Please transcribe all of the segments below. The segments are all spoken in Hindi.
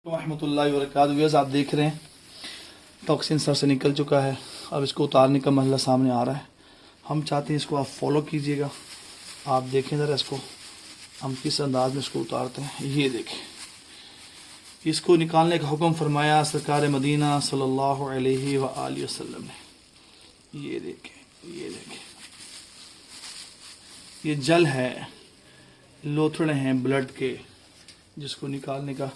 रहमतुल्लाहि व बरकातहू। आप देख रहे हैं टॉक्सिन सर से निकल चुका है, अब इसको उतारने का मसला सामने आ रहा है। हम चाहते हैं इसको आप फॉलो कीजिएगा। आप देखें ज़रा इसको हम किस अंदाज में इसको उतारते हैं। ये देखें, इसको निकालने का हुक्म फरमाया सरकार मदीना सल्लल्लाहु अलैहि व आलिहि वसल्लम ने। ये देखें, ये देखें, ये जल है, लोथड़े हैं ब्लड के, जिसको निकालने का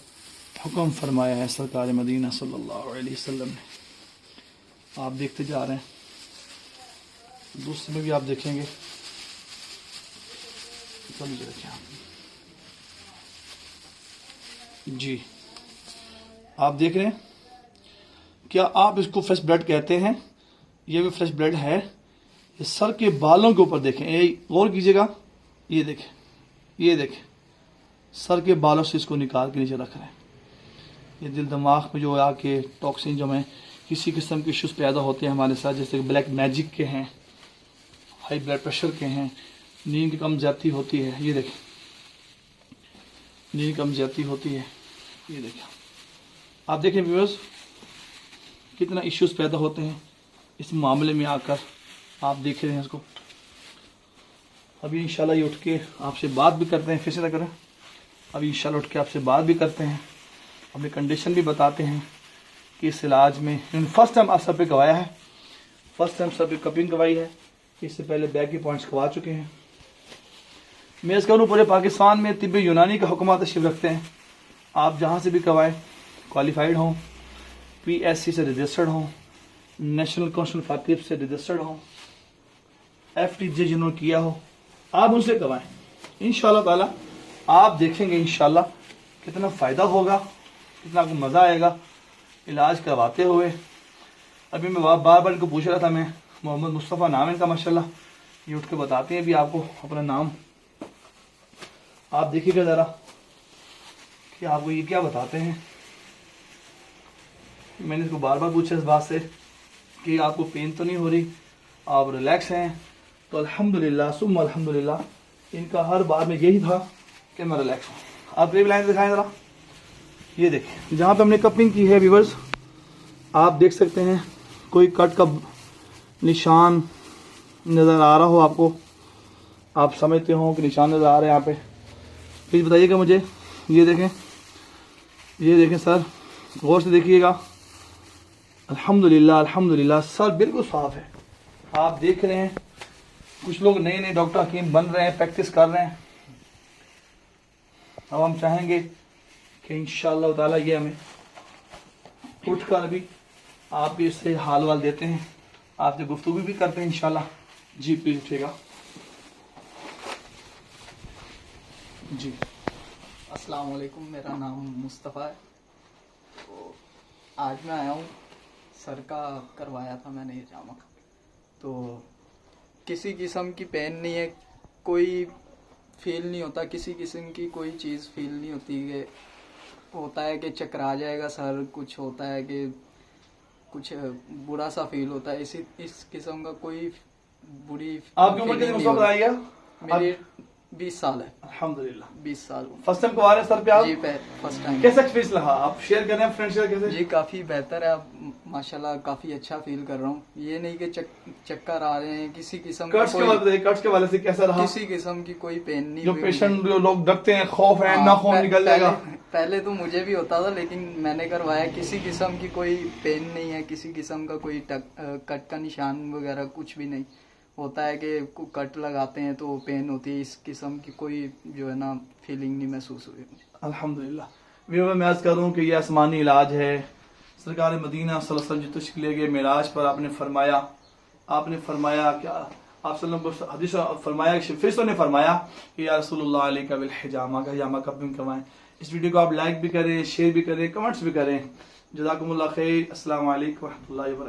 हुक्म फरमाया है सरकार मदीना सल्लल्लाहु अलैहि वसल्लम ने। आप देखते जा रहे हैं, दूसरे में भी आप देखेंगे। जी, आप देख रहे हैं, क्या आप इसको फ्रेश ब्लड कहते हैं? ये भी फ्रेश ब्लड है। ये सर के बालों के ऊपर देखें, ये गौर कीजिएगा। ये देखें, ये देखें, सर के बालों से इसको निकाल के नीचे रख रहे हैं। ये दिल दिमाग में जो आके टॉक्सिन जो में किसी किस्म के इश्यूज पैदा होते हैं हमारे साथ, जैसे ब्लैक मैजिक के हैं, हाई ब्लड प्रेशर के हैं, नींद की कम ज्यादती होती है। ये देखें, नींद कम ज्यादती होती है। ये देखें, आप देखें व्यूअर्स, कितना इश्यूज पैदा होते हैं इस मामले में आकर। आप देख रहे हैं इसको। अभी इंशाल्लाह ये उठ के आपसे बात भी करते हैं, फिर से ना करें। अभी इंशाल्लाह उठ के आपसे बात भी करते हैं, अपनी कंडीशन भी बताते हैं कि इस इलाज में फर्स्ट टाइम आप सब पे गवाया है, फर्स्ट टाइम सब पे कपिंग गवाई है। इससे पहले बैक की पॉइंट्स गवा चुके हैं। मैं इस करूँ पूरे पाकिस्तान में तिब्बे यूनानी का हुक्म तशरीफ रखते हैं। आप जहाँ से भी गवाएं, क्वालिफाइड हों, PSC से रजिस्टर्ड हों, नेशनल काउंसिल फॉर टिप्स से रजिस्टर्ड हों, FTJ जिन्होंने किया हो, आप उनसे गवाएं। इंशाल्लाह ताला आप देखेंगे इंशाल्लाह कितना फ़ायदा होगा, कितना आपको मज़ा आएगा इलाज करवाते हुए। अभी मैं बार बार इनको पूछ रहा था, मैं मोहम्मद मुस्तफ़ा नाम है इनका माशाल्लाह। ये उठ के बताते हैं भी आपको अपना नाम। आप देखिएगा ज़रा कि आपको ये क्या बताते हैं। मैंने इसको बार बार पूछा इस बात से कि आपको पेन तो नहीं हो रही, आप रिलैक्स हैं? तो अल्हम्दुलिल्लाह सुम्मा अल्हम्दुलिल्लाह, इनका हर बार में यही था कि मैं रिलैक्स हूँ। आप करीब लाइन दिखाएं ज़रा। ये देखें, जहाँ पे हमने कपिंग की है व्यूअर्स, आप देख सकते हैं कोई कट का निशान नज़र आ रहा हो आपको, आप समझते हो कि निशान नज़र आ रहे हैं यहाँ पे, प्लीज़ बताइएगा मुझे। ये देखें, ये देखें सर, गौर से देखिएगा। अल्हम्दुलिल्लाह अल्हम्दुलिल्लाह, सर बिल्कुल साफ़ है। आप देख रहे हैं कुछ लोग नए नए डॉक्टर हकीम बन रहे हैं, प्रैक्टिस कर रहे हैं। अब हम चाहेंगे कि इंशाअल्लाह ताला ये हमें उठकर अभी आप भी इससे हाल वाल देते हैं, आपसे गुफ्तगू भी करते हैं इंशाअल्लाह। जी प्लीज उठिएगा। जी अस्सलाम वालेकुम, मेरा नाम मुस्तफ़ा है। तो आज मैं आया हूँ, सर का करवाया था मैंने ये जामा। तो किसी किस्म की पेन नहीं है, कोई फील नहीं होता, किसी किस्म की कोई चीज़ फील नहीं होती। कि होता है कि चक्कर आ जाएगा सर, कुछ होता है कि कुछ बुरा सा फील होता है। इस किस्म का कोई बुरी। आपकी उम्र कितनी मुस्तफा बताइएगा? मेरी 20 साल है। अल्हम्दुलिल्लाह 20 साल। फर्स्ट टाइम करा रहे हैं सर पे आप? जी फर्स्ट टाइम। कैसा एक्सपीरियंस रहा? आप शेयर कर रहे हैं फ्रेंड्स के साथ कैसे? जी काफ़ी बेहतर है, अब माशाल्लाह काफ़ी अच्छा फील कर रहा हूँ। ये नहीं कि चक्कर आ रहे हैं, किसी किस्म का कट्स के वाले, कट्स के वाले से कैसा रहा? किसी किस्म की कोई पेन नहीं। जो पेशेंट जो लोग डरते हैं, खौफ है ना खून निकल जाएगा। पहले तो मुझे भी होता था, लेकिन मैंने करवाया, किसी किस्म की कोई पेन नहीं है, किसी किस्म का कोई कट का निशान वगैरह कुछ भी नहीं। होता है कि कट लगाते हैं तो पेन होती है, इस किस्म की कोई जो है ना फीलिंग नहीं महसूस हुई मुझे। अल्हम्दुलिल्लाह। मैं अर्ज करूँ कि यह आसमानी इलाज है। सरकार मदीना सल्लल्लाहु अलैहि वसल्लम जो तशरीफ ले गए मेराज पर, आपने फरमाया क्या आप सल्लल्लाहु अलैहि वसल्लम हदीस फरमाया, फिर ने फरमाया कि या रसूलुल्लाह अलैका बिल हिजामा का हिजामा कपिंग करवाएं। इस वीडियो को आप लाइक भी करें, शेयर भी करें, कमेंट्स भी करें। जज़ाकुमुल्लाह खैर। अस्सलाम वालेकुम व रहमतुल्लाहि व बरकातहू।